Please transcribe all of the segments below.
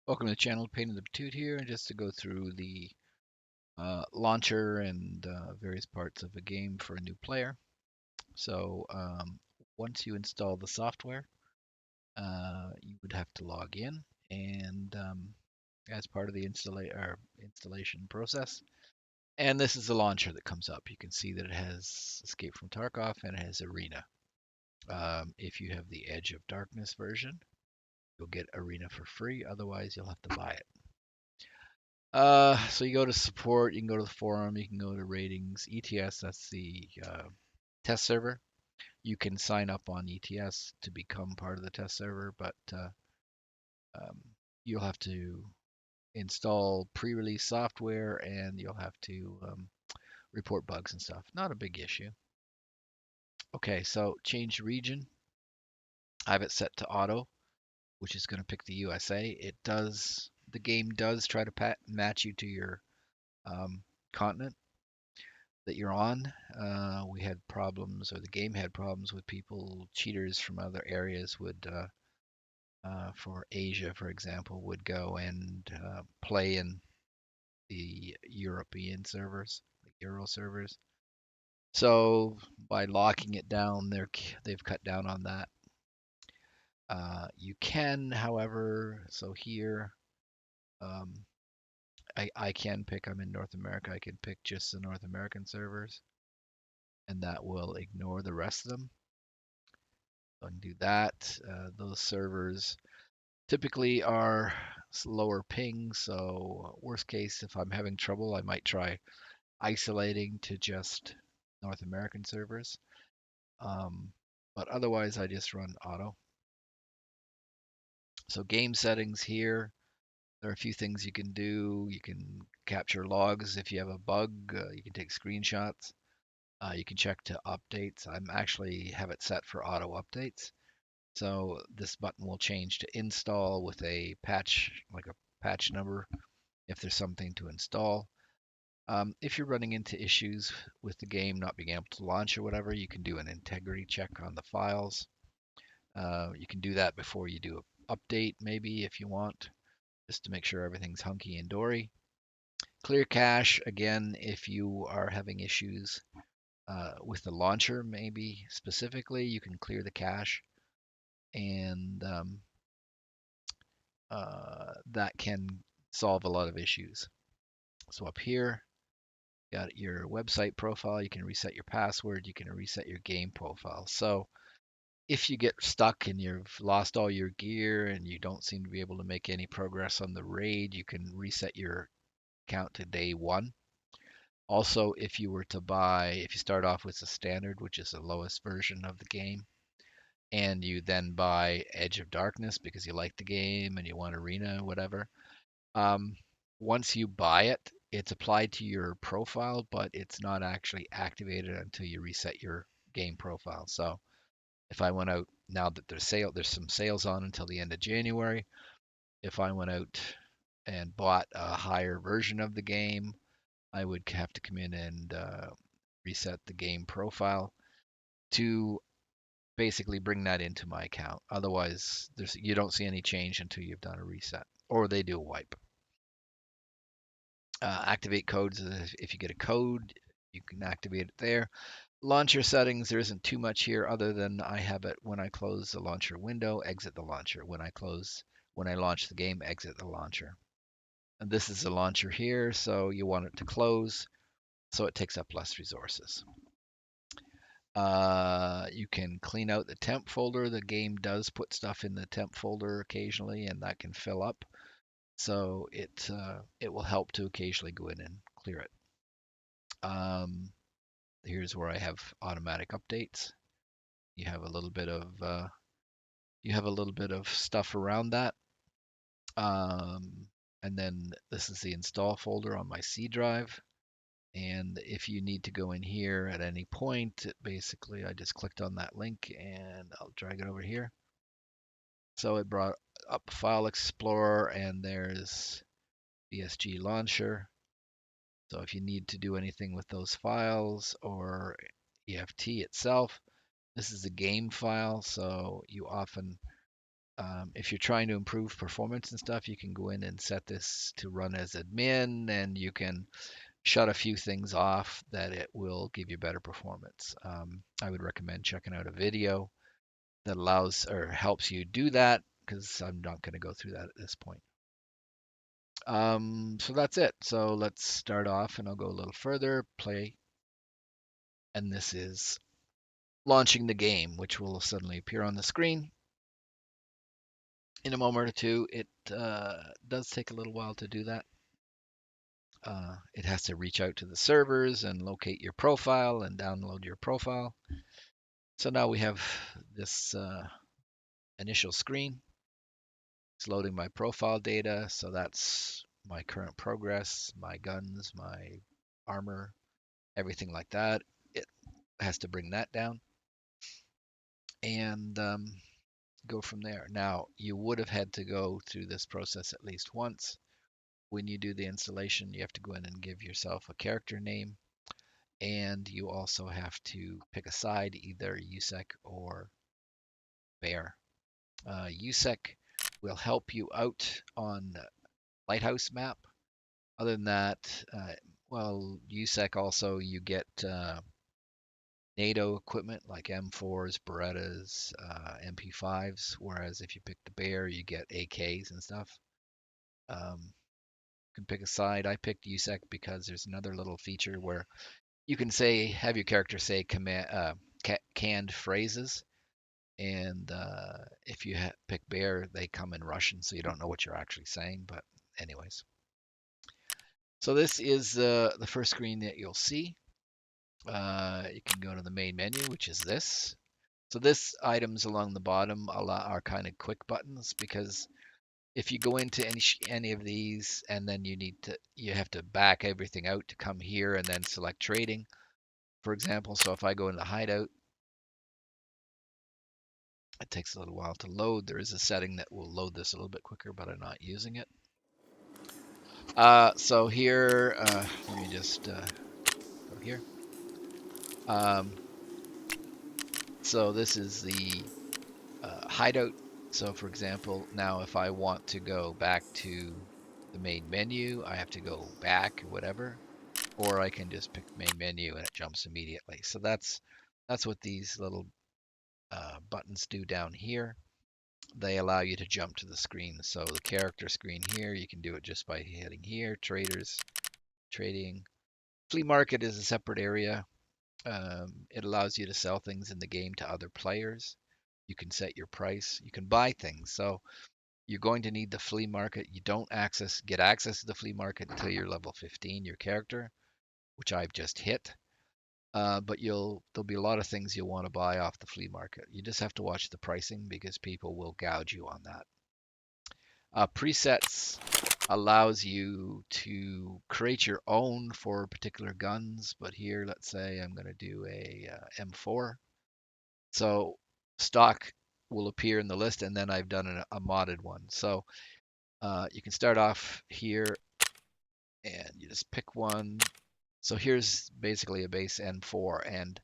Welcome to the channel, Pain in the Patoot here, and just to go through the launcher and various parts of a game for a new player. So once you install the software, you would have to log in, and as part of the installation process. And this is the launcher that comes up. You can see that it has Escape from Tarkov and it has Arena. If you have the Edge of Darkness version, you'll get Arena for free. Otherwise, you'll have to buy it. So you go to support, you can go to the forum, you can go to ratings. ETS, that's the test server. You can sign up on ETS to become part of the test server, but um, you'll have to install pre-release software and you'll have to report bugs and stuff. Not a big issue. Okay, so change region. I have it set to auto, which is going to pick the USA. The game does try to match you to your continent that you're on. We had problems, or the game had problems with people, cheaters from other areas for Asia, for example, would go and play in the European servers, the Euro servers. So by locking it down, they've cut down on that. You can, however, so here, um, I can pick, I'm in North America, I can pick just the North American servers, and that will ignore the rest of them. So I can do that. Those servers typically are lower ping, so worst case, if I'm having trouble, I might try isolating to just North American servers. Um, but otherwise, I just run auto. So game settings here, there are a few things you can do. You can capture logs if you have a bug. You can take screenshots. You can check to updates. I'm actually have it set for auto updates. So this button will change to install with a patch, like a patch number, if there's something to install. If you're running into issues with the game not being able to launch or whatever, you can do an integrity check on the files. You can do that before you do an update, maybe if you want, just to make sure everything's hunky and dory. Clear cache, again, if you are having issues with the launcher, maybe specifically, you can clear the cache, and that can solve a lot of issues. So up here, got your website profile. You can reset your password. You can reset your game profile. So if you get stuck and you've lost all your gear and you don't seem to be able to make any progress on the raid, you can reset your account to day one. Also, if you were to buy, if you start off with the standard, which is the lowest version of the game, and you then buy Edge of Darkness because you like the game and you want Arena, whatever, Um, once you buy it, it's applied to your profile, but it's not actually activated until you reset your game profile. So if I went out now that there's some sales on until the end of January. If I went out and bought a higher version of the game, I would have to come in and reset the game profile to basically bring that into my account. Otherwise, you don't see any change until you've done a reset, or they do a wipe. Activate codes. If you get a code, you can activate it there. Launcher settings, there isn't too much here other than I have it when I close the launcher window, exit the launcher. When I launch the game, exit the launcher. And this is the launcher here, so you want it to close so it takes up less resources. You can clean out the temp folder. The game does put stuff in the temp folder occasionally, and that can fill up. So it will help to occasionally go in and clear it. Um, Here's where I have automatic updates. You have a little bit of stuff around that. Um, and then this is the install folder on my C drive. And if you need to go in here at any point, basically I just clicked on that link and I'll drag it over here. So it brought up File Explorer and there's BSG Launcher. So if you need to do anything with those files or EFT itself, this is a game file, so you often If you're trying to improve performance and stuff, you can go in and set this to run as admin, and you can shut a few things off that it will give you better performance. I would recommend checking out a video that allows or helps you do that because I'm not going to go through that at this point. So that's it. So let's start off and I'll go a little further, play, and this is launching the game, which will suddenly appear on the screen in a moment or two. It does take a little while to do that. It has to reach out to the servers and locate your profile and download your profile. So now we have this initial screen. It's loading my profile data. So that's my current progress, my guns, my armor, everything like that. It has to bring that down and go from there. Now, you would have had to go through this process at least once. When you do the installation, you have to go in and give yourself a character name, and you also have to pick a side, either USEC or Bear. USEC will help you out on Lighthouse map. Other than that, well, USEC also you get NATO equipment like M4s, Berettas, MP5s, whereas if you pick the Bear, you get AKs and stuff. You can pick a side. I picked USEC because there's another little feature where you can say have your character say canned phrases, and if you pick Bear, they come in Russian, so you don't know what you're actually saying. But anyways, so this is the first screen that you'll see. You can go to the main menu, which is this. So this items along the bottom are kind of quick buttons because if you go into any of these and then you have to back everything out to come here and then select trading, for example. So if I go into hideout, it takes a little while to load. There is a setting that will load this a little bit quicker, but I'm not using it. So here, let me just go here. Um, so this is the hideout. So for example, now if I want to go back to the main menu, I have to go back or whatever, or I can just pick main menu and it jumps immediately. So that's what these little buttons do down here. They allow you to jump to the screen. So the character screen here, you can do it just by hitting here. Traders, trading. Flea market is a separate area. It allows you to sell things in the game to other players. You can set your price. You can buy things. So you're going to need the flea market. You don't get access to the flea market until you're level 15, your character, which I've just hit. But there'll be a lot of things you'll want to buy off the flea market. You just have to watch the pricing because people will gouge you on that. Presets allows you to create your own for particular guns, but here, let's say I'm going to do a M4. So stock will appear in the list, and then I've done a modded one. So you can start off here, and you just pick one. So here's basically a base M4, and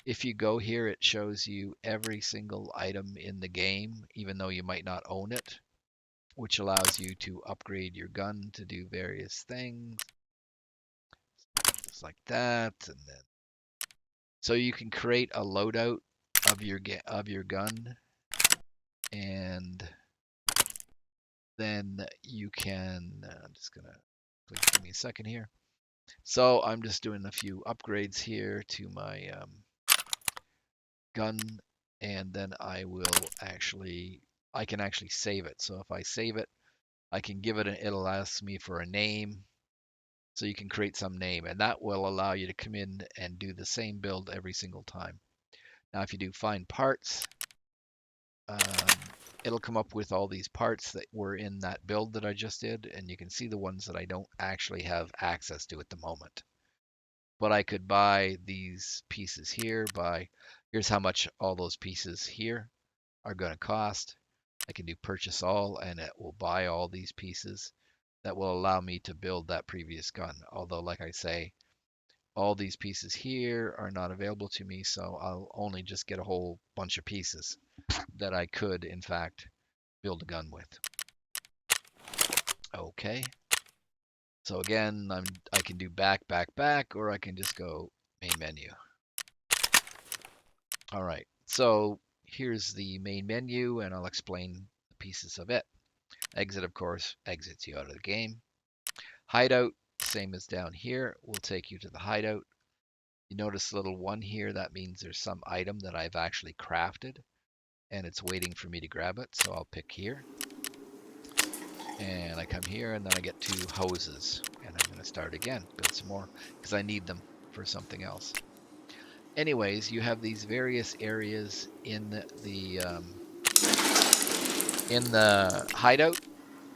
if you go here, it shows you every single item in the game, even though you might not own it, which allows you to upgrade your gun to do various things, just like that. And then, so you can create a loadout of your gun, and then you can. I'm just gonna please give me a second here. So I'm just doing a few upgrades here to my gun, and then I can actually save it. So if I save it, I can give it it'll ask me for a name. So you can create some name, and that will allow you to come in and do the same build every single time. Now, if you do find parts, um, it'll come up with all these parts that were in that build that I just did, and you can see the ones that I don't actually have access to at the moment. But I could buy these pieces here here's how much all those pieces here are going to cost. I can do purchase all, and it will buy all these pieces that will allow me to build that previous gun. Although, like I say, all these pieces here are not available to me, so I'll only just get a whole bunch of pieces that I could, in fact, build a gun with. Okay. So again, I can do back, back, back, or I can just go main menu. All right. So here's the main menu, and I'll explain the pieces of it. Exit, of course, exits you out of the game. Hideout, same as down here, will take you to the hideout. You notice a little one here, that means there's some item that I've actually crafted, and it's waiting for me to grab it. So I'll pick here, and I come here, and then I get 2 hoses, and I'm going to start again, build some more, because I need them for something else. Anyways, you have these various areas in the hideout,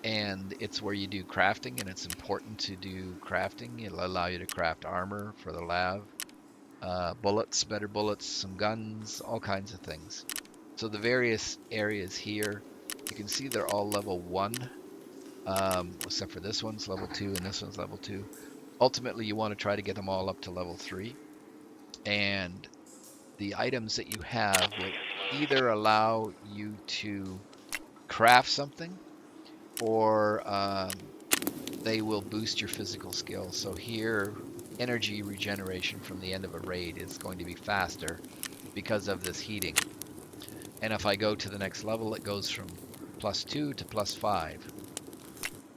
and it's where you do crafting, and it's important to do crafting. It'll allow you to craft armor for the lab, bullets, better bullets, some guns, all kinds of things. So the various areas here, you can see they're all level 1, except for this one's level 2 and this one's level 2. Ultimately, you want to try to get them all up to level 3, and the items that you have will either allow you to craft something, or they will boost your physical skills. So here, energy regeneration from the end of a raid is going to be faster because of this heating. And if I go to the next level, it goes from +2 to +5.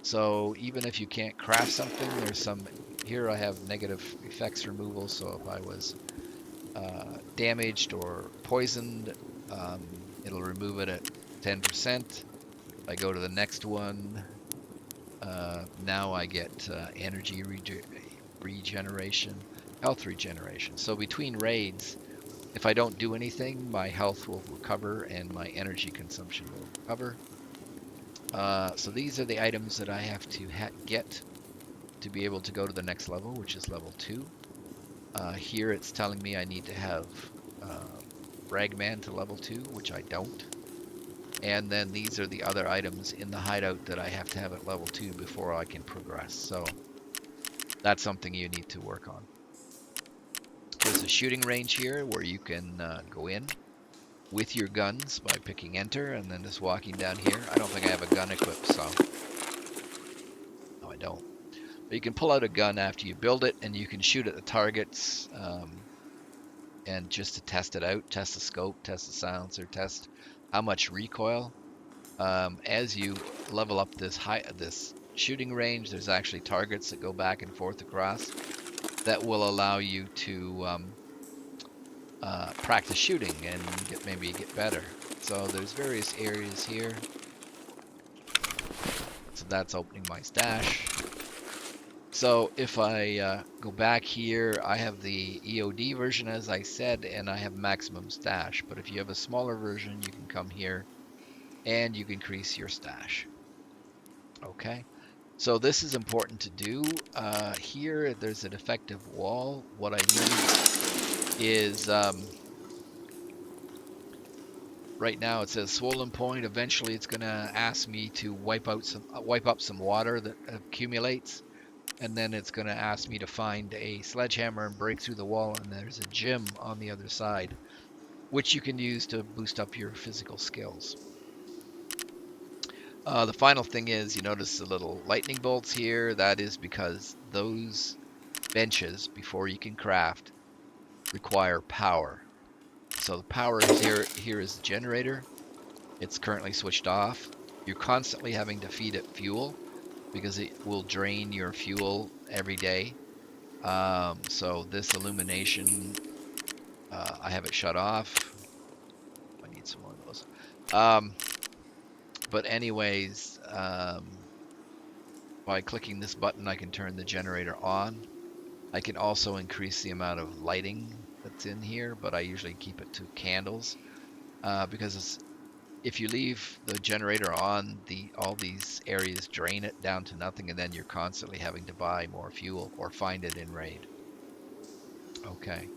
So even if you can't craft something, there's some, here I have negative effects removal. So if I was damaged or poisoned, it'll remove it at 10%. If I go to the next one, now I get energy regeneration, health regeneration. So between raids, if I don't do anything, my health will recover and my energy consumption will recover. So these are the items that I have to get to be able to go to the next level, which is level 2. Here it's telling me I need to have Ragman to level 2, which I don't. And then these are the other items in the hideout that I have to have at level 2 before I can progress. So that's something you need to work on. There's a shooting range here where you can go in with your guns by picking enter and then just walking down here. I don't think I have a gun equipped, so no, I don't. But you can pull out a gun after you build it, and you can shoot at the targets, and just to test it out, test the scope, test the silencer, test how much recoil. As you level up this shooting range, there's actually targets that go back and forth across that will allow you to practice shooting and maybe get better. So there's various areas here. So that's opening my stash. So if I go back here, I have the EOD version, as I said, and I have maximum stash. But if you have a smaller version, you can come here and you can increase your stash. Okay, so this is important to do. Here, there's a defective wall. What I need is, right now it says swollen point. Eventually, it's going to ask me to wipe up some water that accumulates. And then it's going to ask me to find a sledgehammer and break through the wall, and there's a gym on the other side, which you can use to boost up your physical skills. The final thing is, you notice the little lightning bolts here. That is because those benches, before you can craft, require power. So the power here is the generator. It's currently switched off. You're constantly having to feed it fuel because it will drain your fuel every day. So this illumination, I have it shut off. I need some more of those. But anyways, by clicking this button, I can turn the generator on. I can also increase the amount of lighting that's in here, but I usually keep it to candles, because if you leave the generator on, all these areas drain it down to nothing, and then you're constantly having to buy more fuel or find it in raid. Okay.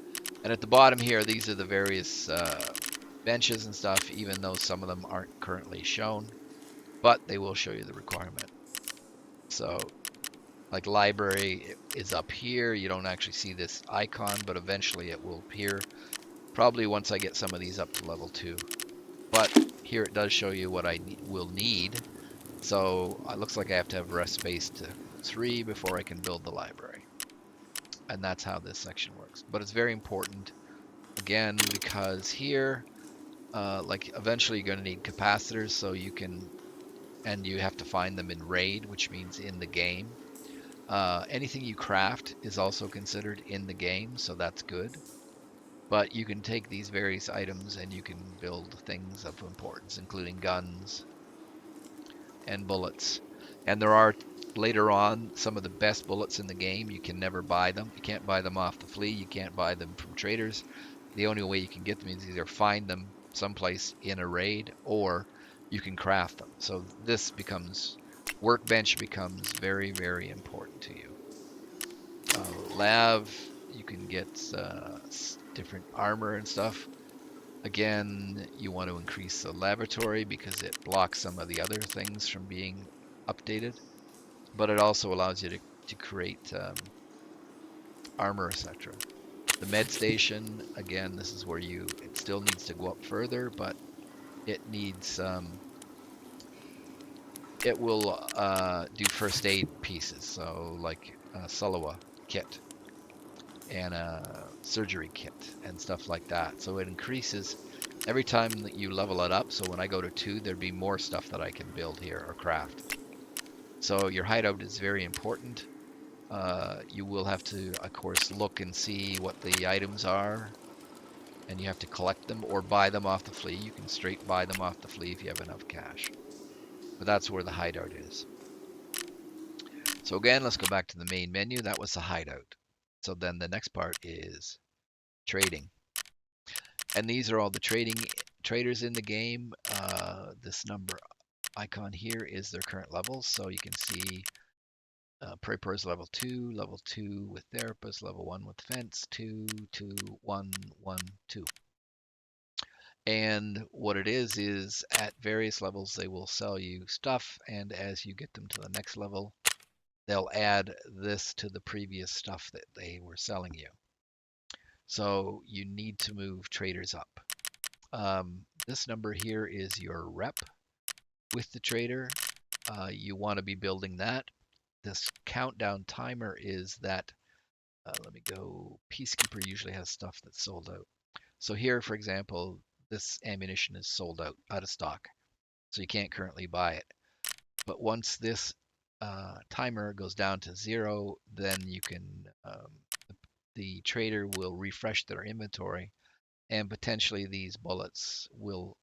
And at the bottom here, these are the various benches and stuff, even though some of them aren't currently shown, but they will show you the requirement. So, like library is up here. You don't actually see this icon, but eventually it will appear. Probably once I get some of these up to level 2. But Here it does show you what I will need. So it looks like I have to have rest space to 3 before I can build the library. And that's how this section works. But it's very important, again, because here, like eventually you're going to need capacitors so you can, and you have to find them in RAID, which means in the game. Anything you craft is also considered in the game, so that's good. But you can take these various items and you can build things of importance, including guns and bullets. And there are later on some of the best bullets in the game. You can never buy them. You can't buy them off the flea. You can't buy them from traders. The only way you can get them is either find them someplace in a raid or you can craft them. So this becomes workbench becomes very, very important to you. Lav, you can get different armor and stuff. Again, you want to increase the laboratory because it blocks some of the other things from being updated, but it also allows you to create armor, etc. The med station, again, this is where it still needs to go up further, but it needs, it will do first aid pieces, so like a Sulliwa kit and a surgery kit and stuff like that. So it increases every time that you level it up. So when I go to 2, there'd be more stuff that I can build here or craft. So your hideout is very important. You will have to, of course, look and see what the items are, and you have to collect them or buy them off the flea. You can straight buy them off the flea if you have enough cash. But that's where the hideout is. So again, let's go back to the main menu. That was the hideout. So then the next part is trading. And these are all the traders in the game. This number icon here is their current levels. So you can see Prepper is level 2 with Therapist, level 1 with Fence, 2, 2, 1, 1, 2. And what it is at various levels they will sell you stuff, and as you get them to the next level, they'll add this to the previous stuff that they were selling you. So you need to move traders up. This number here is your rep with the trader. You want to be building that. This countdown timer is that, let me go, Peacekeeper usually has stuff that's sold out. So here, for example, this ammunition is sold out of stock. So you can't currently buy it. But once this timer goes down to 0, then you can, the trader will refresh their inventory and potentially these bullets will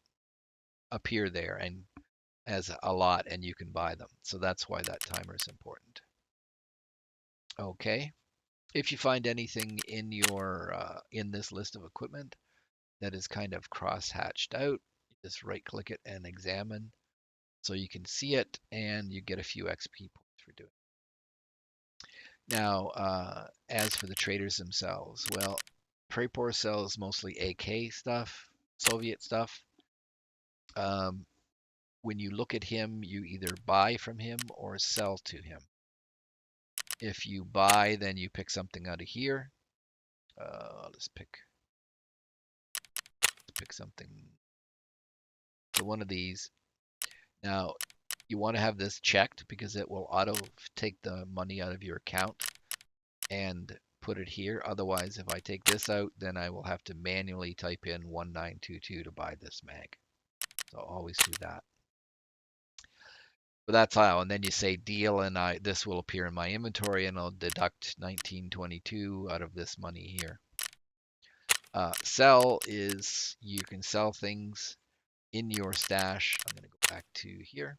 appear there and as a lot and you can buy them. So that's why that timer is important. Okay. If you find anything in your in this list of equipment that is kind of cross-hatched out, just right-click it and examine so you can see it and you get a few XP points for doing it. Now, as for the traders themselves, well, Prapor sells mostly AK stuff, Soviet stuff. Um, when you look at him, you either buy from him or sell to him. If you buy, then you pick something out of here. Let's pick something. So one of these. Now, you want to have this checked because it will auto take the money out of your account and put it here. Otherwise, if I take this out, then I will have to manually type in 1922 to buy this mag. So always do that. But that's how, and then you say deal, and this will appear in my inventory, and I'll deduct 1922 out of this money here. Sell is you can sell things in your stash. I'm going to go back to here,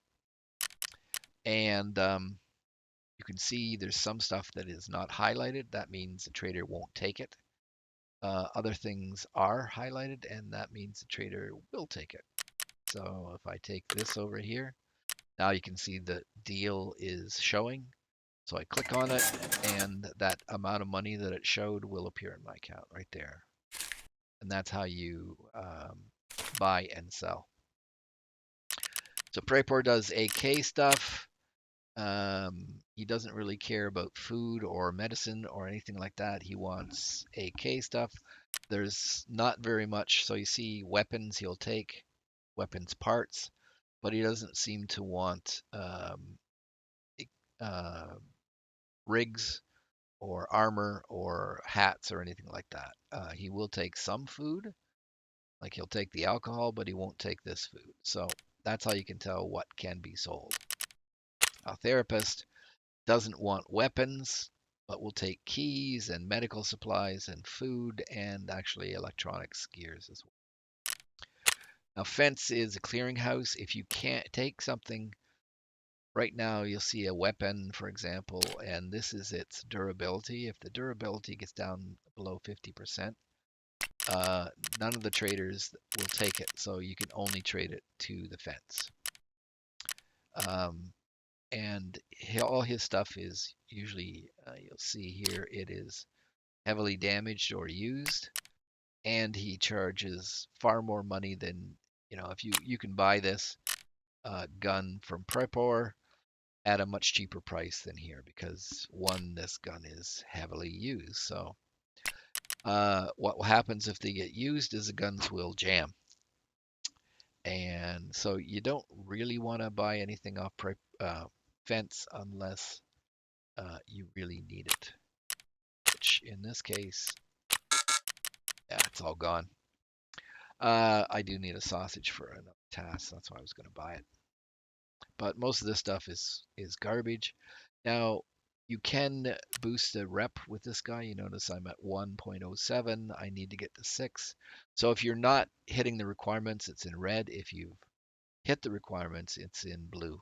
and you can see there's some stuff that is not highlighted. That means the trader won't take it. Other things are highlighted, and that means the trader will take it. So if I take this over here, now you can see the deal is showing. So I click on it, and that amount of money that it showed will appear in my account right there. And that's how you buy and sell. So Prapor does AK stuff. He doesn't really care about food or medicine or anything like that. He wants AK stuff. There's not very much. So you see weapons he'll take. weapons parts, but he doesn't seem to want uh, rigs or armor or hats or anything like that. He will take some food, like he'll take the alcohol, but he won't take this food. So that's how you can tell what can be sold. A therapist doesn't want weapons, but will take keys and medical supplies and food and actually electronics gears as well. Now, fence is a clearinghouse. If you can't take something, right now you'll see a weapon, for example, and this is its durability. If the durability gets down below 50%, none of the traders will take it, so you can only trade it to the fence. Um, and all his stuff is usually, you'll see here, it is heavily damaged or used, and he charges far more money than, if you can buy this gun from Prepor at a much cheaper price than here because one, this gun is heavily used. So what happens if they get used is the guns will jam. And so you don't really want to buy anything off fence unless you really need it, which in this case, yeah, it's all gone. I do need a sausage for another task. That's why I was going to buy it. But most of this stuff is garbage. Now, you can boost the rep with this guy. You notice I'm at 1.07. I need to get to 6. So if you're not hitting the requirements, it's in red. If you've hit the requirements, it's in blue.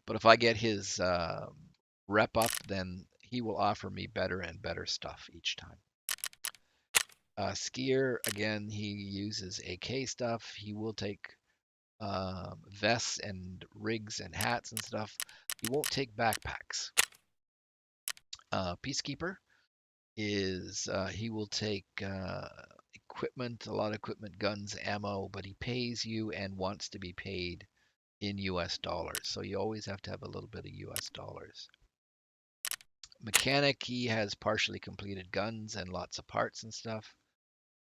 But if I get his rep up, then he will offer me better and better stuff each time. Skier, again, he uses AK stuff. He will take vests and rigs and hats and stuff. He won't take backpacks. Peacekeeper is he will take equipment, a lot of equipment, guns, ammo, but he pays you and wants to be paid in US dollars. So you always have to have a little bit of US dollars. Mechanic, he has partially completed guns and lots of parts and stuff.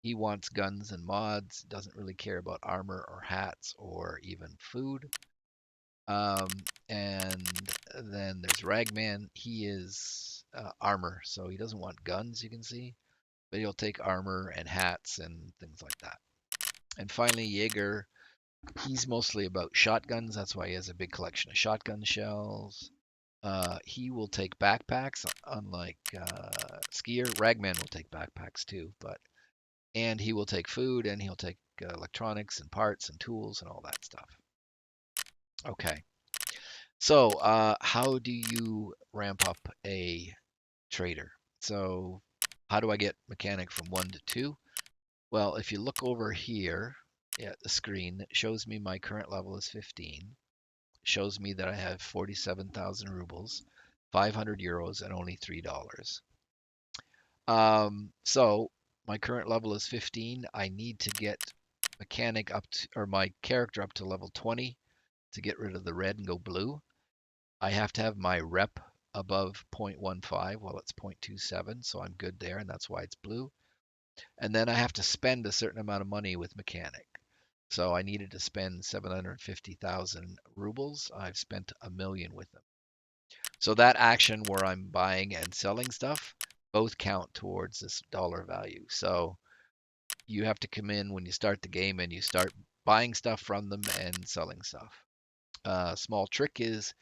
He wants guns and mods, doesn't really care about armor or hats or even food. Um, and then there's Ragman. He is armor, so he doesn't want guns, you can see, but he'll take armor and hats and things like that. And finally, Jaeger. He's mostly about shotguns. That's why he has a big collection of shotgun shells. He will take backpacks, unlike Skier. Ragman will take backpacks too, and he will take food and he'll take electronics and parts and tools and all that stuff. Okay. So, how do you ramp up a trader? So, how do I get mechanic from 1 to 2? Well, if you look over here at the screen, it shows me my current level is 15. It shows me that I have 47,000 rubles, 500 euros, and only $3. So, my current level is 15. I need to get mechanic up to, or my character up to level 20 to get rid of the red and go blue. I have to have my rep above 0.15. Well, it's 0.27, so I'm good there, and that's why it's blue. And then I have to spend a certain amount of money with mechanic. So I needed to spend 750,000 rubles. I've spent a million with them. So that action where I'm buying and selling stuff both count towards this dollar value. So you have to come in when you start the game and you start buying stuff from them and selling stuff. Small trick is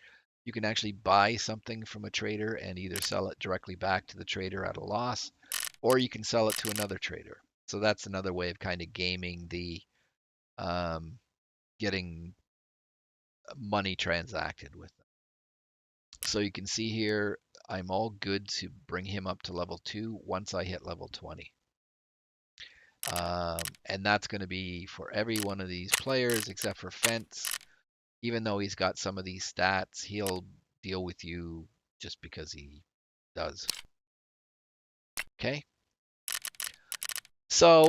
you can actually buy something from a trader and either sell it directly back to the trader at a loss, or you can sell it to another trader. So that's another way of kind of gaming the getting money transacted with them. So you can see here, I'm all good to bring him up to level 2 once I hit level 20. And that's going to be for every one of these players except for Fence. Even though he's got some of these stats, he'll deal with you just because he does. Okay. So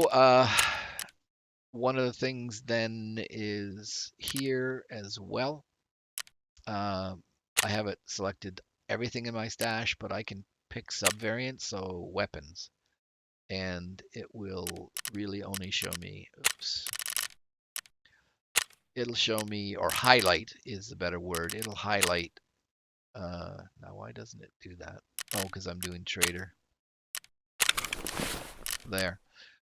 one of the things then is here as well. I have it selected everything in my stash, but I can pick subvariants, so weapons, and it will really only show me, oops, it'll show me, or highlight is the better word. It'll highlight. Now why doesn't it do that? Oh, because I'm doing trader. There.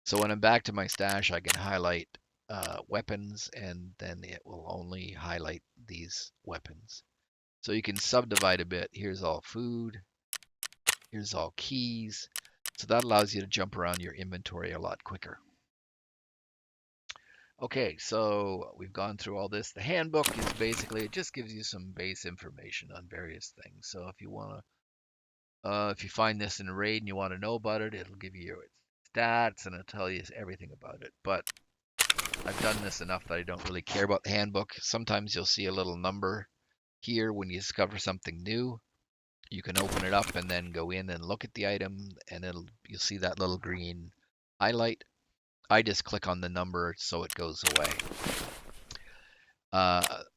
So when I'm back to my stash, I can highlight weapons, and then it will only highlight these weapons. So you can subdivide a bit. Here's all food. Here's all keys. So that allows you to jump around your inventory a lot quicker. Okay, so we've gone through all this. The handbook is basically, it just gives you some base information on various things. So if you want to, if you find this in a raid and you want to know about it, it'll give you your stats and it'll tell you everything about it. But I've done this enough that I don't really care about the handbook. Sometimes you'll see a little number here when you discover something new. You can open it up and then go in and look at the item, and you'll see that little green highlight. I just click on the number so it goes away.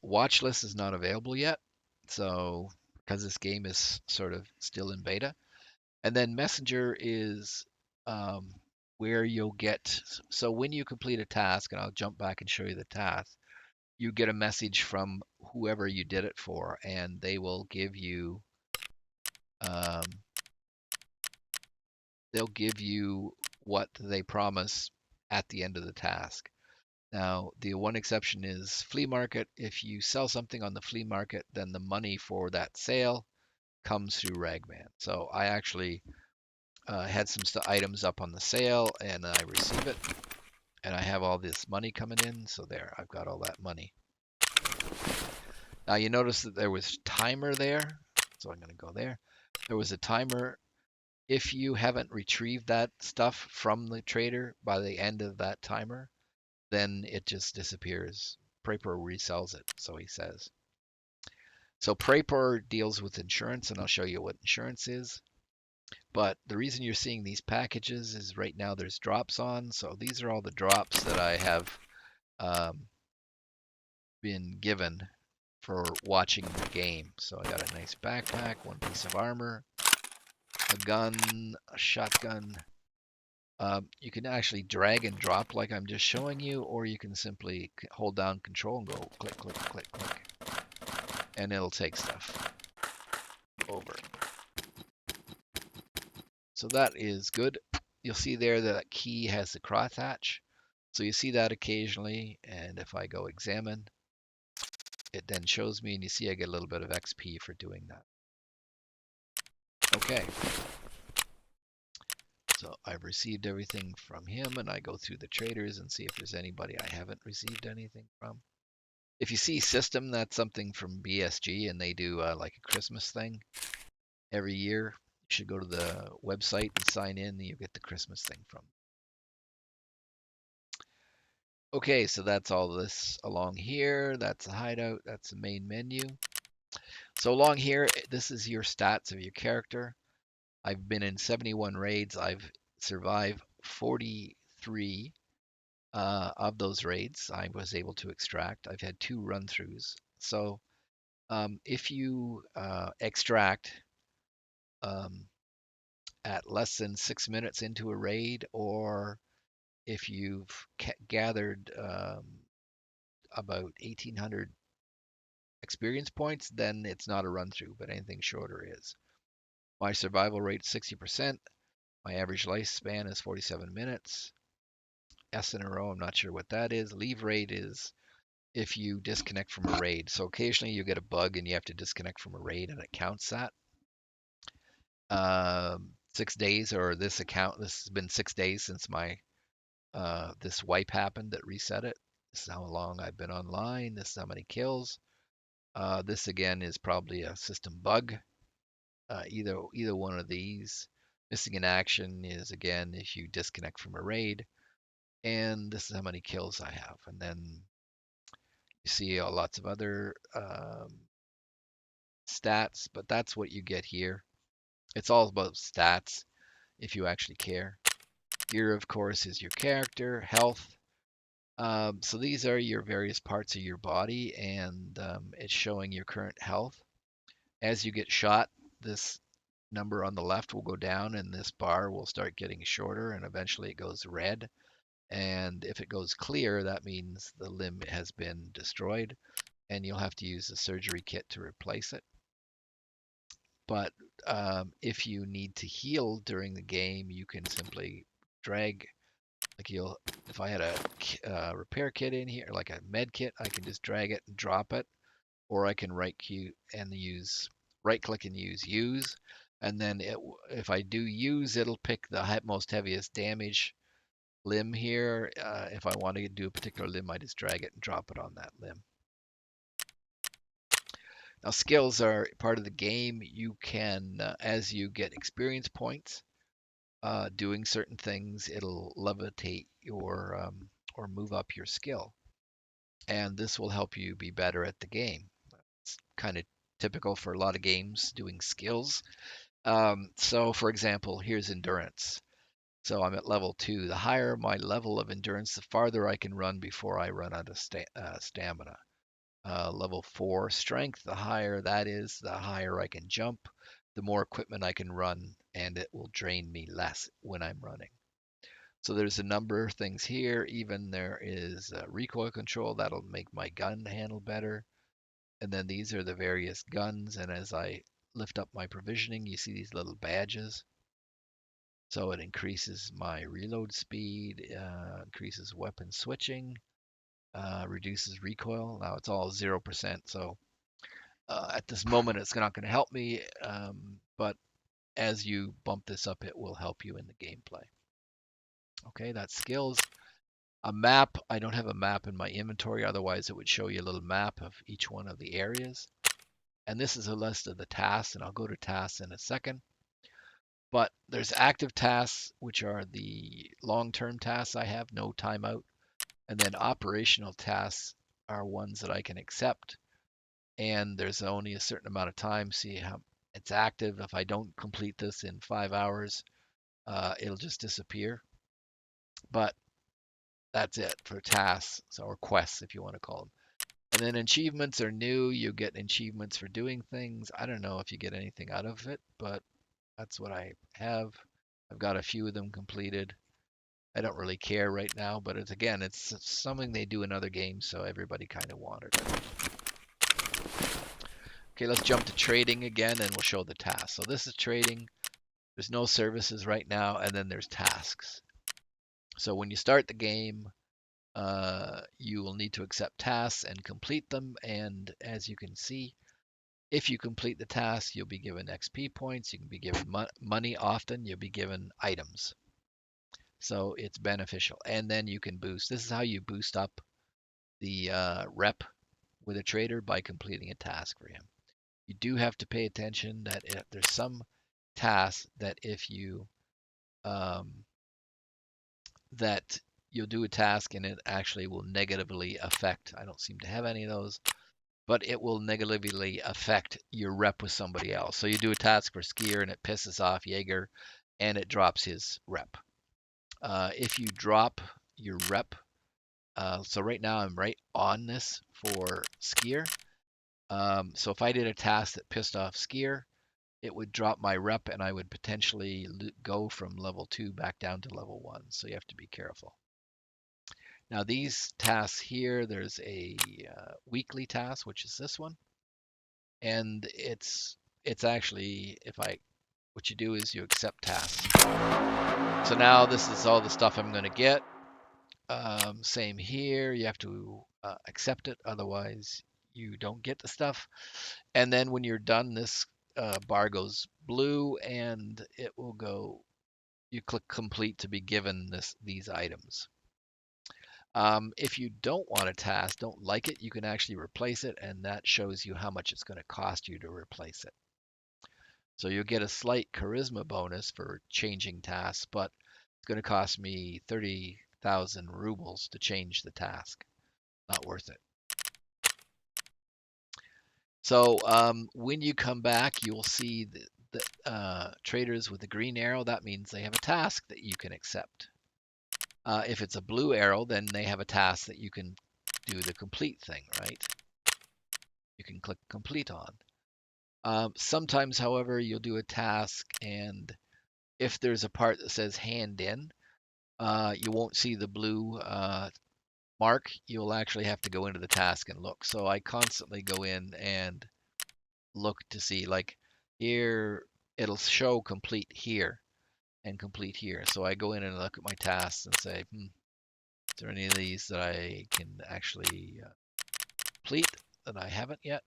Watch list is not available yet, so because this game is sort of still in beta. And then messenger is where you'll get. So when you complete a task, and I'll jump back and show you the task, you get a message from whoever you did it for, and they will give you um, they'll give you what they promise at the end of the task. Now, the one exception is flea market. If you sell something on the flea market, then the money for that sale comes through Ragman. So I actually had some items up on the sale, and I receive it, and I have all this money coming in. So there, I've got all that money. Now you notice that there was timer there, so I'm going to go there. There was a timer. If you haven't retrieved that stuff from the trader by the end of that timer, then it just disappears. Prapor resells it, so he says. So Prapor deals with insurance, and I'll show you what insurance is. But the reason you're seeing these packages is right now there's drops on. So these are all the drops that I have been given for watching the game. So I got a nice backpack, one piece of armor, a gun, a shotgun. You can actually drag and drop like I'm just showing you, or you can simply hold down control and go click, click, click, click, and it'll take stuff over. So that is good. You'll see there that key has the crosshatch. So you see that occasionally, and if I go examine, it then shows me, and you see I get a little bit of XP for doing that. Okay. So I've received everything from him, and I go through the traders and see if there's anybody I haven't received anything from. If you see system, that's something from BSG, and they do like a Christmas thing every year. You should go to the website and sign in, and you get the Christmas thing from. Okay, so that's all this along here. That's a hideout. That's the main menu. So along here, this is your stats of your character. I've been in 71 raids. I've survived 43 of those raids. I was able to extract. I've had 2 run-throughs. So if you extract um, at less than 6 minutes into a raid, or if you've gathered about 1,800 experience points, then it's not a run through, but anything shorter is. My survival rate is 60%. My average lifespan is 47 minutes. S in a row, I'm not sure what that is. Leave rate is if you disconnect from a raid. So occasionally you get a bug and you have to disconnect from a raid, and it counts that. 6 days, or this has been 6 days since my this wipe happened that reset it. This is how long I've been online. This is how many kills. This again is probably a system bug. Either one of these. Missing in action is again if you disconnect from a raid. And this is how many kills I have. And then you see lots of other stats, but that's what you get here. It's all about stats if you actually care. Here, of course, is your character, health. So these are your various parts of your body, and it's showing your current health. As you get shot, this number on the left will go down, and this bar will start getting shorter, and eventually it goes red. And if it goes clear, that means the limb has been destroyed and you'll have to use a surgery kit to replace it. But if you need to heal during the game, you can simply drag, like if I had a repair kit in here, like a med kit, I can just drag it and drop it, or I can right click and use, and then if I do use, it'll pick the most heaviest damage limb here. If I want to do a particular limb, I just drag it and drop it on that limb. Now, skills are part of the game. You can, as you get experience points doing certain things, it'll levitate or move up your skill. And this will help you be better at the game. It's kind of typical for a lot of games doing skills. So, for example, here's endurance. So I'm at level 2. The higher my level of endurance, the farther I can run before I run out of stamina. Level 4 strength, the higher that is, the higher I can jump, the more equipment I can run, and it will drain me less when I'm running. So there's a number of things here. Even there is recoil control that'll make my gun handle better. And then these are the various guns. And as I lift up my provisioning, you see these little badges. So it increases my reload speed, increases weapon switching, reduces recoil. Now it's all 0%. So at this moment, it's not going to help me. But as you bump this up, it will help you in the gameplay. Okay, that's skills. A map, I don't have a map in my inventory, otherwise it would show you a little map of each one of the areas. And this is a list of the tasks, and I'll go to tasks in a second. But there's active tasks, which are the long-term tasks I have, no timeout. And then operational tasks are ones that I can accept. And there's only a certain amount of time. See how it's active. If I don't complete this in 5 hours, it'll just disappear. But that's it for tasks, or quests, if you want to call them. And then achievements are new. You get achievements for doing things. I don't know if you get anything out of it, but that's what I have. I've got a few of them completed. I don't really care right now, but it's something they do in other games, so everybody kind of wanted it. Okay, let's jump to trading again, and we'll show the tasks. So this is trading. There's no services right now, and then there's tasks. So when you start the game, you will need to accept tasks and complete them. And as you can see, if you complete the task, you'll be given XP points. You can be given money often. You'll be given items. So it's beneficial. And then you can boost. This is how you boost up the rep with a trader, by completing a task for him. You do have to pay attention that if there's some tasks that if you that you'll do a task and it actually will negatively affect. I don't seem to have any of those, but it will negatively affect your rep with somebody else. So you do a task for Skier and it pisses off Jaeger and it drops his rep. If you drop your rep, so right now I'm right on this for Skier. So if I did a task that pissed off Skier, it would drop my rep and I would potentially go from level 2 back down to level 1. So you have to be careful. Now these tasks here, there's a weekly task, which is this one. And it's actually, what you do is you accept tasks. So now this is all the stuff I'm going to get. Same here, you have to accept it, otherwise you don't get the stuff. And then when you're done, this bar goes blue and it will go, you click complete to be given these items. If you don't want a task, don't like it, you can actually replace it, and that shows you how much it's going to cost you to replace it. So you'll get a slight charisma bonus for changing tasks, but it's going to cost me 30,000 rubles to change the task. Not worth it. So when you come back, you'll see the traders with the green arrow. That means they have a task that you can accept. If it's a blue arrow, then they have a task that you can do the complete thing, right? You can click complete on. Sometimes, however, you'll do a task, and if there's a part that says hand in, you won't see the blue mark. You'll actually have to go into the task and look. So I constantly go in and look to see, like here, it'll show complete here and complete here. So I go in and look at my tasks and say, is there any of these that I can actually complete that I haven't yet?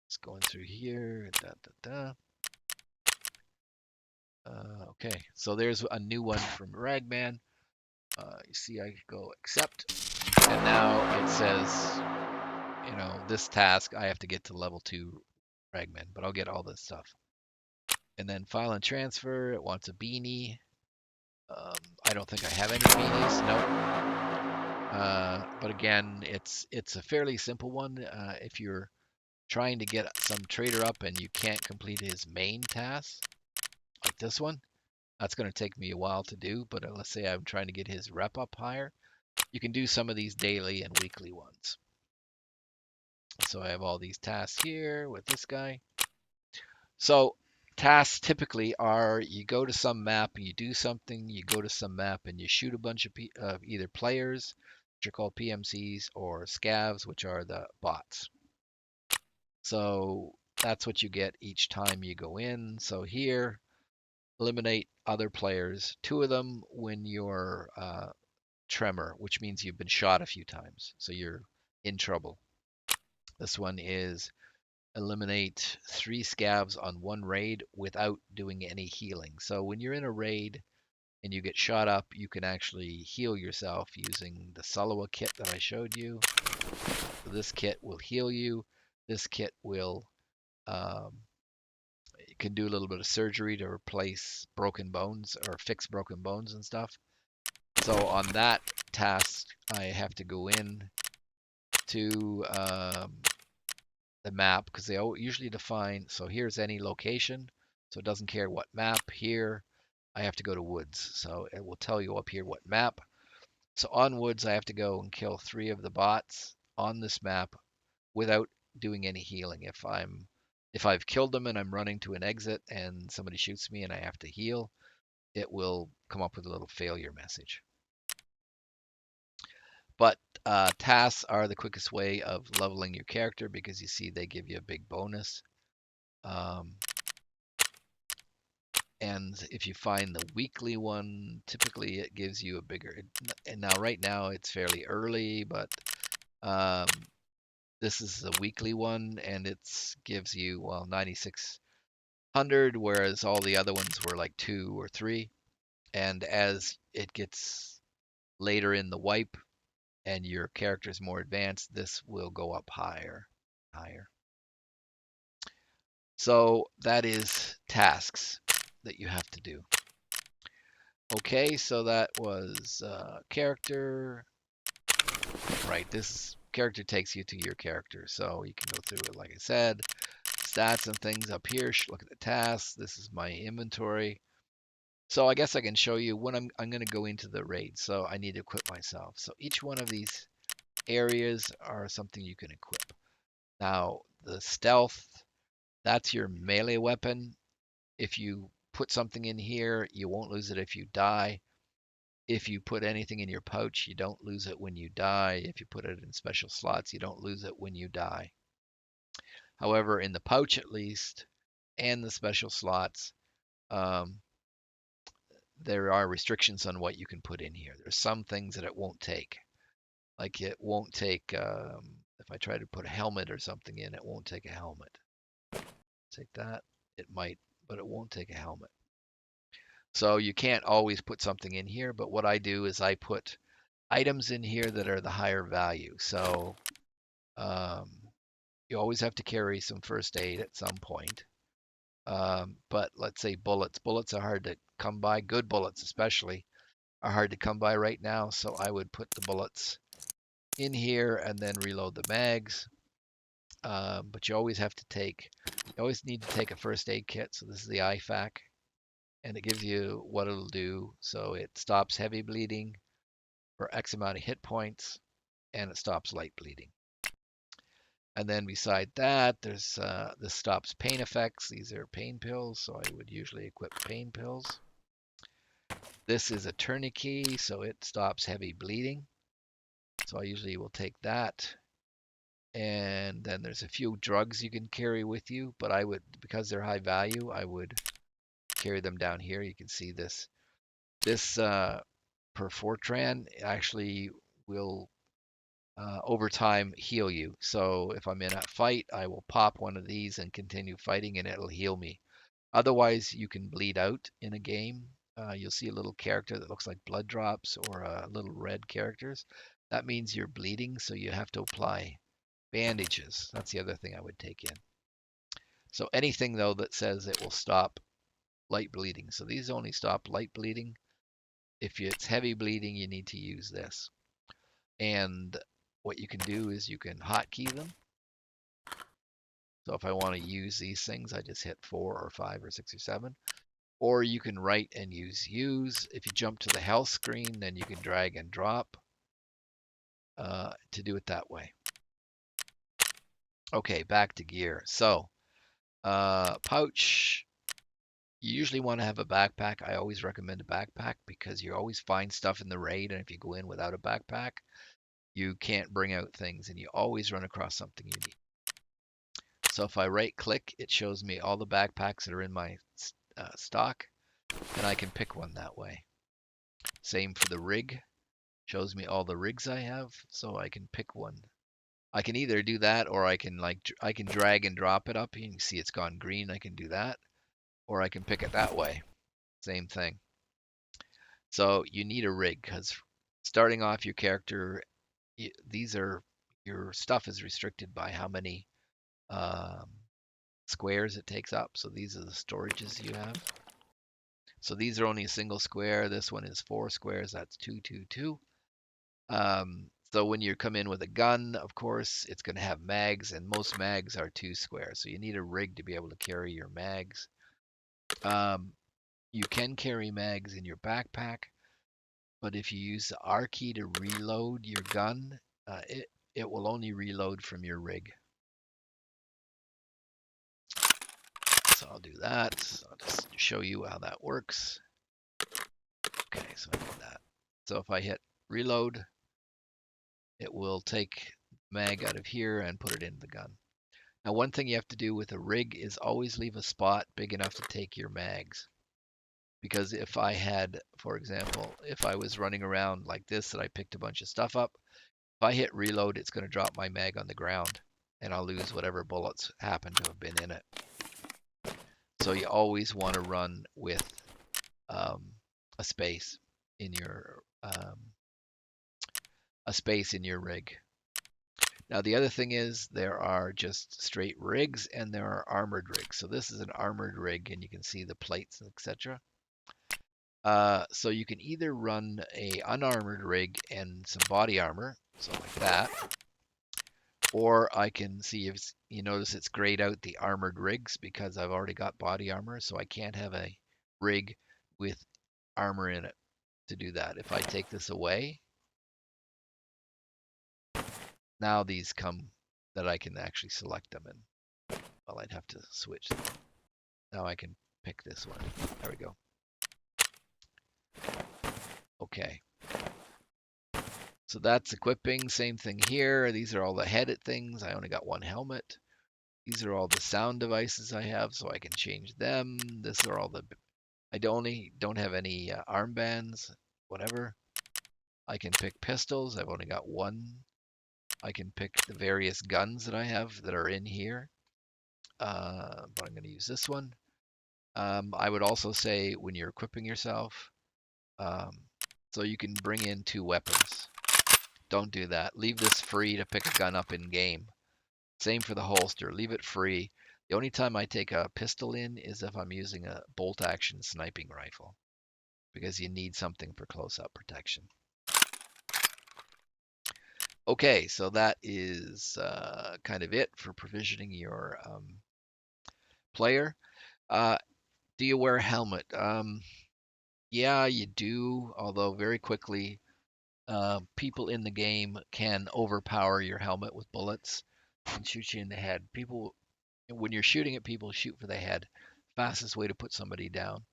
Just going through here, okay, so there's a new one from Ragman. You see, I go accept, and now it says, this task I have to get to level 2 Ragman, but I'll get all this stuff. And then file and transfer, it wants a beanie. I don't think I have any beanies, nope. But again, it's a fairly simple one. If you're trying to get some trader up and you can't complete his main task, like this one, that's going to take me a while to do, but let's say I'm trying to get his rep up higher. You can do some of these daily and weekly ones. So I have all these tasks here with this guy. So tasks typically are you go to some map and you do something, you go to some map and you shoot a bunch of either players, which are called PMCs, or scavs, which are the bots. So that's what you get each time you go in. So here, eliminate other players, 2 of them when you're tremor, which means you've been shot a few times, so you're in trouble. This one is eliminate 3 scavs on 1 raid without doing any healing. So when you're in a raid and you get shot up, you can actually heal yourself using the Sulliwa kit that I showed you. So this kit will heal you. This kit will you can do a little bit of surgery to replace broken bones or fix broken bones and stuff. So on that task, I have to go in to the map because they usually define. So here's any location. So it doesn't care what map. Here, I have to go to woods. So it will tell you up here what map. So on woods, I have to go and kill 3 of the bots on this map without doing any healing. If I've killed them and I'm running to an exit and somebody shoots me and I have to heal, it will come up with a little failure message. But tasks are the quickest way of leveling your character because you see they give you a big bonus. And if you find the weekly one, typically it gives you a bigger. And now, right now, it's fairly early, but um, this is the weekly one, and it gives you 9,600, whereas all the other ones were like 2 or 3. And as it gets later in the wipe and your character is more advanced, this will go up higher, higher. So that is tasks that you have to do. Okay, so that was character. Right, this character takes you to your character, so you can go through it like I said. Stats and things up here. Look at the tasks. This is my inventory. So I guess I can show you when I'm going to go into the raid. So I need to equip myself. So each one of these areas are something you can equip. Now the stealth, that's your melee weapon. If you put something in here, you won't lose it if you die. If you put anything in your pouch, you don't lose it when you die. If you put it in special slots, you don't lose it when you die. However, in the pouch at least, and the special slots, um, there are restrictions on what you can put in here. There's some things that it won't take. Like it won't take, if I try to put a helmet or something in, it won't take a helmet. Take that, it might, but it won't take a helmet. So you can't always put something in here, but what I do is I put items in here that are the higher value. So um, you always have to carry some first aid at some point. But let's say bullets. Bullets are hard to come by. Good bullets, especially, are hard to come by right now. So I would put the bullets in here and then reload the mags. But you always need to take a first aid kit. So this is the IFAK, and it gives you what it'll do. So it stops heavy bleeding for X amount of hit points, and it stops light bleeding. And then beside that, there's this stops pain effects. These are pain pills, so I would usually equip pain pills. This is a tourniquet, so it stops heavy bleeding. So I usually will take that. And then there's a few drugs you can carry with you, but I would, because they're high value, I would carry them down here. You can see this. This perfortran actually will over time heal you. So if I'm in a fight, I will pop one of these and continue fighting, and it'll heal me. Otherwise, you can bleed out in a game. You'll see a little character that looks like blood drops or little red characters. That means you're bleeding, so you have to apply bandages. That's the other thing I would take in. So anything though that says it will stop light bleeding. So these only stop light bleeding. If it's heavy bleeding, you need to use this. And what you can do is you can hotkey them. So if I want to use these things, I just hit 4 or 5 or 6 or 7. Or you can write and use. If you jump to the health screen, then you can drag and drop to do it that way. Okay, back to gear. So pouch, you usually want to have a backpack. I always recommend a backpack because you always find stuff in the raid, and if you go in without a backpack, you can't bring out things, and you always run across something you need. So if I right click, it shows me all the backpacks that are in my stock, and I can pick one that way. Same for the rig, shows me all the rigs I have, so I can pick one. I can either do that, or I can drag and drop it up. You can see it's gone green. I can do that, or I can pick it that way. Same thing. So you need a rig because starting off your character, these are your stuff is restricted by how many um, squares it takes up. So these are the storages you have. So these are only a single square. This one is 4 squares. That's 2, 2, 2. So when you come in with a gun, of course, it's going to have mags, and most mags are 2 squares. So you need a rig to be able to carry your mags. You can carry mags in your backpack, but if you use the R key to reload your gun, it will only reload from your rig. So I'll do that. I'll just show you how that works. Okay, so I did that. So if I hit reload, it will take mag out of here and put it in the gun. Now, one thing you have to do with a rig is always leave a spot big enough to take your mags. Because if I had, for example, if I was running around like this and I picked a bunch of stuff up, if I hit reload, it's going to drop my mag on the ground and I'll lose whatever bullets happen to have been in it. So you always want to run with a space in your rig. Now the other thing is there are just straight rigs and there are armored rigs. So this is an armored rig, and you can see the plates, etc. So you can either run a unarmored rig and some body armor, so like that, or I can see if you notice it's grayed out the armored rigs because I've already got body armor, so I can't have a rig with armor in it to do that. If I take this away, now these come that I can actually select them in. Well, I'd have to switch them. Now I can pick this one. There we go. Okay. So that's equipping. Same thing here. These are all the headed things. I only got one helmet. These are all the sound devices I have, so I can change them. This are all the. I don't have any armbands, whatever. I can pick pistols. I've only got one. I can pick the various guns that I have that are in here. But I'm going to use this one. I would also say when you're equipping yourself, so you can bring in 2 weapons. Don't do that. Leave this free to pick a gun up in game. Same for the holster. Leave it free. The only time I take a pistol in is if I'm using a bolt action sniping rifle, because you need something for close-up protection. Okay, so that is kind of it for provisioning your player. Do you wear a helmet? Yeah, you do, although very quickly people in the game can overpower your helmet with bullets and shoot you in the head. People, when you're shooting at people, shoot for the head. Fastest way to put somebody down.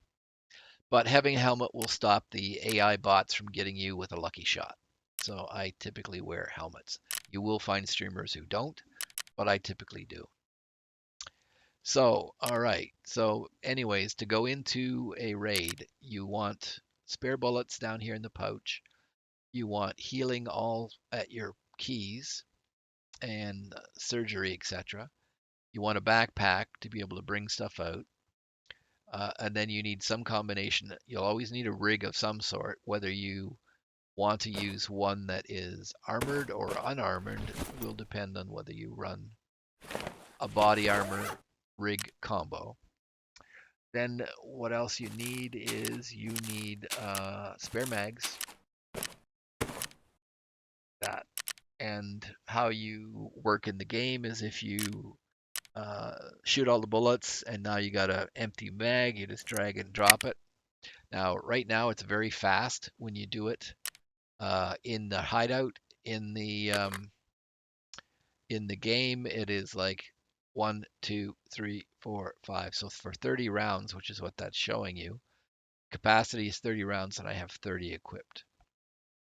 But having a helmet will stop the AI bots from getting you with a lucky shot. So I typically wear helmets. You will find streamers who don't, but I typically do. So, all right. So, anyways, to go into a raid, you want spare bullets down here in the pouch. You want healing all at your keys and surgery, etc. You want a backpack to be able to bring stuff out. And then you need some combination. You'll always need a rig of some sort, whether you want to use one that is armored or unarmored will depend on whether you run a body armor rig combo. Then what else you need is you need spare mags. That and how you work in the game is if you shoot all the bullets and now you got an empty mag, you just drag and drop it. Now, right now it's very fast when you do it in the hideout. In the game, it is like 1, 2, 3, 4, 5. So for 30 rounds, which is what that's showing you, capacity is 30 rounds, and I have 30 equipped.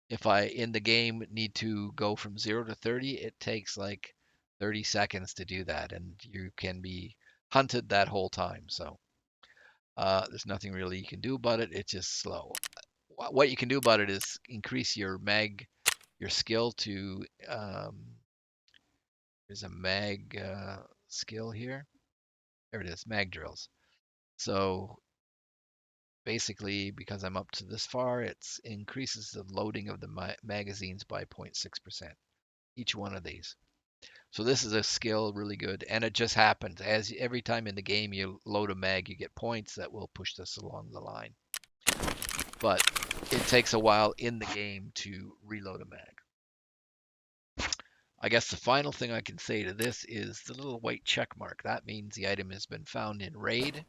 If I in the game need to go from 0 to 30, it takes like 30 seconds to do that, and you can be hunted that whole time. So there's nothing really you can do about it. It's just slow. What you can do about it is increase your your skill to. There's a mag skill here. There it is, mag drills. So basically, because I'm up to this far, it increases the loading of the magazines by 0.6%, each one of these. So this is a skill really good, and it just happens as every time in the game you load a mag, you get points that will push this along the line. But it takes a while in the game to reload a mag. I guess the final thing I can say to this is the little white check mark. That means the item has been found in raid.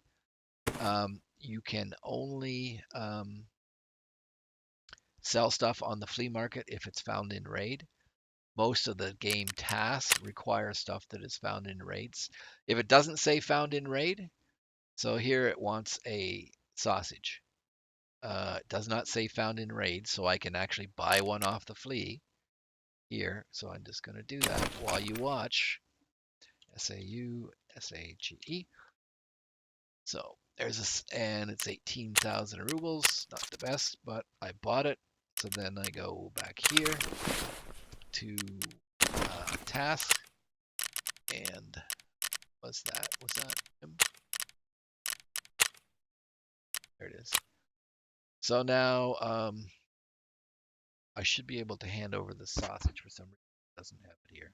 You can only sell stuff on the flea market if it's found in raid. Most of the game tasks require stuff that is found in raids. If it doesn't say found in raid, so here it wants a sausage. It does not say found in raid, so I can actually buy one off the flea here. So I'm just going to do that while you watch. SAUSAGE. So there's this, and it's 18,000 rubles. Not the best, but I bought it. So then I go back here to task, and what's that? Was that him? There it is. So now I should be able to hand over the sausage for some reason. It doesn't have it here.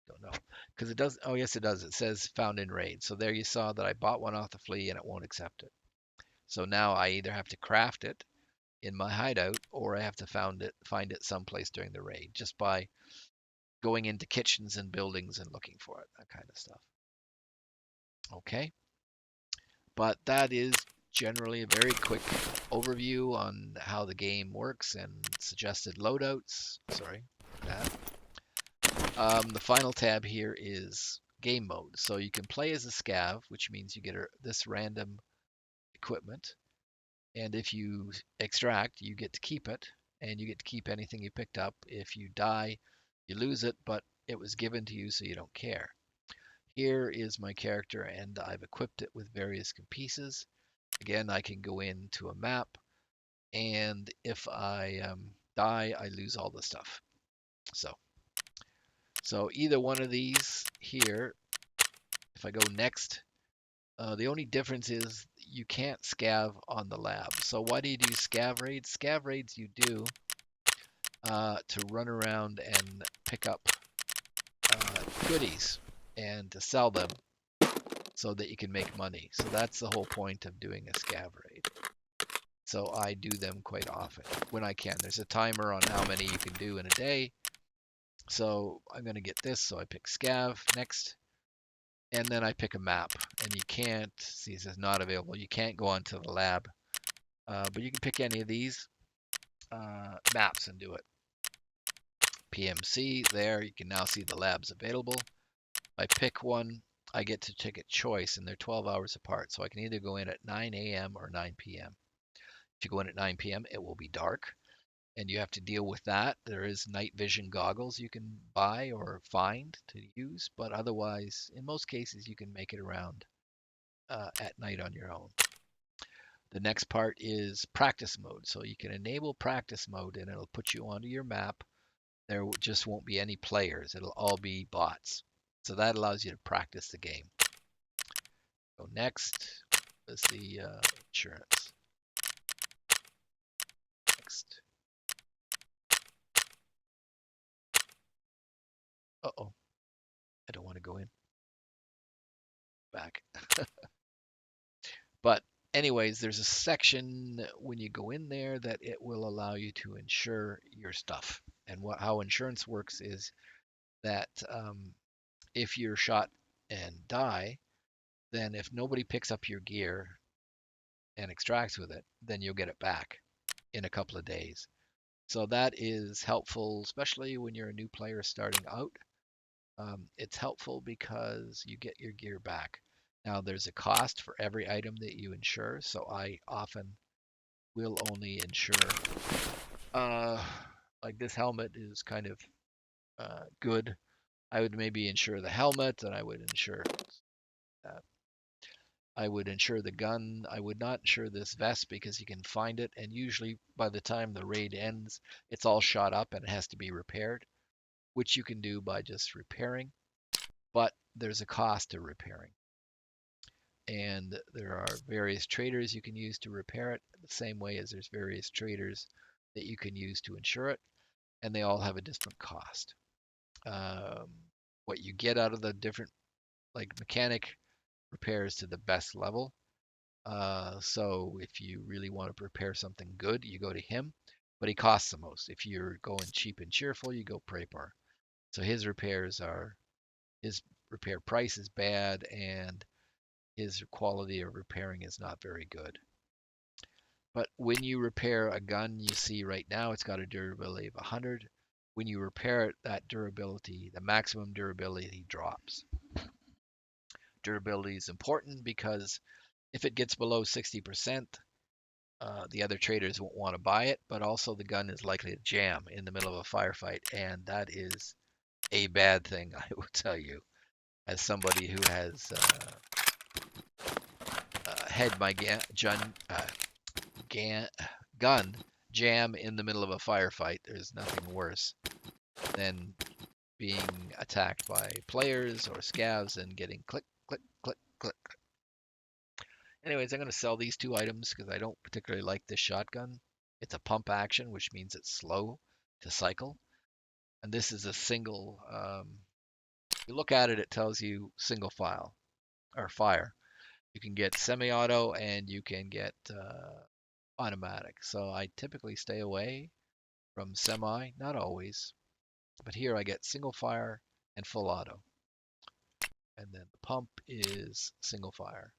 Don't know. Because it does. Oh, yes, it does. It says found in raid. So there you saw that I bought one off the flea and it won't accept it. So now I either have to craft it in my hideout or I have to find it someplace during the raid just by going into kitchens and buildings and looking for it, that kind of stuff. Okay. But that is generally a very quick overview on how the game works and suggested loadouts. Sorry, that. The final tab here is game mode. So you can play as a scav, which means you get this random equipment. And if you extract, you get to keep it, and you get to keep anything you picked up. If you die, you lose it, but it was given to you, so you don't care. Here is my character, and I've equipped it with various pieces. Again, I can go into a map, and if I die, I lose all the stuff. So either one of these here, if I go next, the only difference is you can't scav on the lab. So why do you do scav raids? Scav raids you do to run around and pick up goodies and to sell them so that you can make money. So that's the whole point of doing a scav raid. So I do them quite often when I can. There's a timer on how many you can do in a day. So I'm going to get this. So I pick scav next. And then I pick a map. And you can't, see it says not available. You can't go onto the lab. But you can pick any of these maps and do it. PMC there. You can now see the labs available. I pick one. I get to take a choice, and they're 12 hours apart. So I can either go in at 9 a.m. or 9 p.m. If you go in at 9 p.m., it will be dark, and you have to deal with that. There is night vision goggles you can buy or find to use, but otherwise, in most cases, you can make it around at night on your own. The next part is practice mode. So you can enable practice mode, and it'll put you onto your map. There just won't be any players. It'll all be bots. So that allows you to practice the game. So next is the insurance. Next. Uh-oh. I don't want to go in. Back. But anyways, there's a section when you go in there that it will allow you to insure your stuff. And how insurance works is that if you're shot and die, then if nobody picks up your gear and extracts with it, then you'll get it back in a couple of days. So that is helpful, especially when you're a new player starting out. It's helpful because you get your gear back. Now, there's a cost for every item that you insure, so I often will only insure. Like this helmet is kind of good. I would maybe insure the helmet, and uh, I would insure the gun. I would not insure this vest because you can find it, and usually by the time the raid ends, it's all shot up and it has to be repaired, which you can do by just repairing, but there's a cost to repairing. And there are various traders you can use to repair it, the same way as there's various traders that you can use to insure it, and they all have a different cost. Um, what you get out of the different, like mechanic repairs to the best level. So if you really want to prepare something good, you go to him, but he costs the most. If you're going cheap and cheerful, you go Prepar. So his repair price is bad, and his quality of repairing is not very good. But when you repair a gun, you see right now it's got a durability of 100. When you repair it, that durability, the maximum durability drops. Durability is important because if it gets below 60%, the other traders won't want to buy it, but also the gun is likely to jam in the middle of a firefight, and that is a bad thing, I will tell you, as somebody who has had my gun jam in the middle of a firefight. There's nothing worse than being attacked by players or scavs and getting click, click, click, click. Anyways, I'm going to sell these two items because I don't particularly like this shotgun. It's a pump action, which means it's slow to cycle. And this is a single, you look at it, it tells you single file or fire. You can get semi-auto and you can get automatic. So I typically stay away from semi, not always, but here I get single fire and full auto. And then the pump is single fire.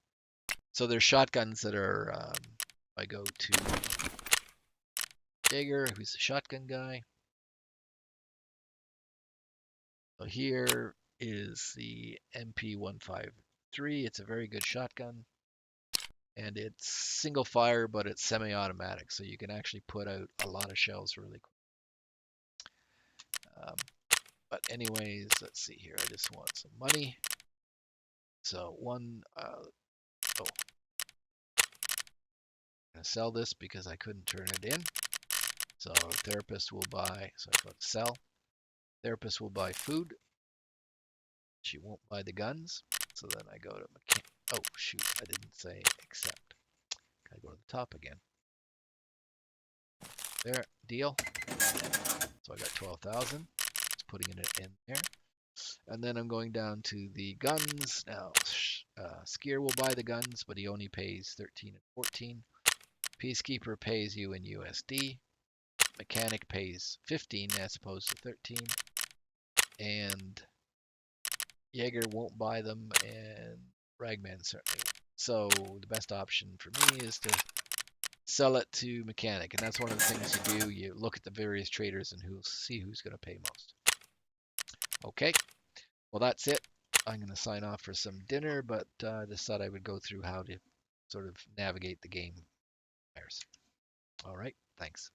So there's shotguns that are, I go to Jaeger, who's a shotgun guy. So here is the MP153. It's a very good shotgun. And it's single fire, but it's semi-automatic. So you can actually put out a lot of shells really quick. But anyways, let's see here. I just want some money. So I'm gonna sell this because I couldn't turn it in. So therapist will buy, so I go to sell. Therapist will buy food. She won't buy the guns. So then I go to oh shoot, I didn't say accept. I go to the top again. There, deal. So I got 12,000. Just putting it in there. And then I'm going down to the guns. Now, Skier will buy the guns, but he only pays 13 and 14. Peacekeeper pays you in USD. Mechanic pays 15 as opposed to 13. And Jaeger won't buy them, and Ragman certainly won't. So the best option for me is to sell it to Mechanic, and that's one of the things you do. You look at the various traders and see who's going to pay most. Okay, well that's it. I'm going to sign off for some dinner, but just thought I would go through how to sort of navigate the game. All right, thanks.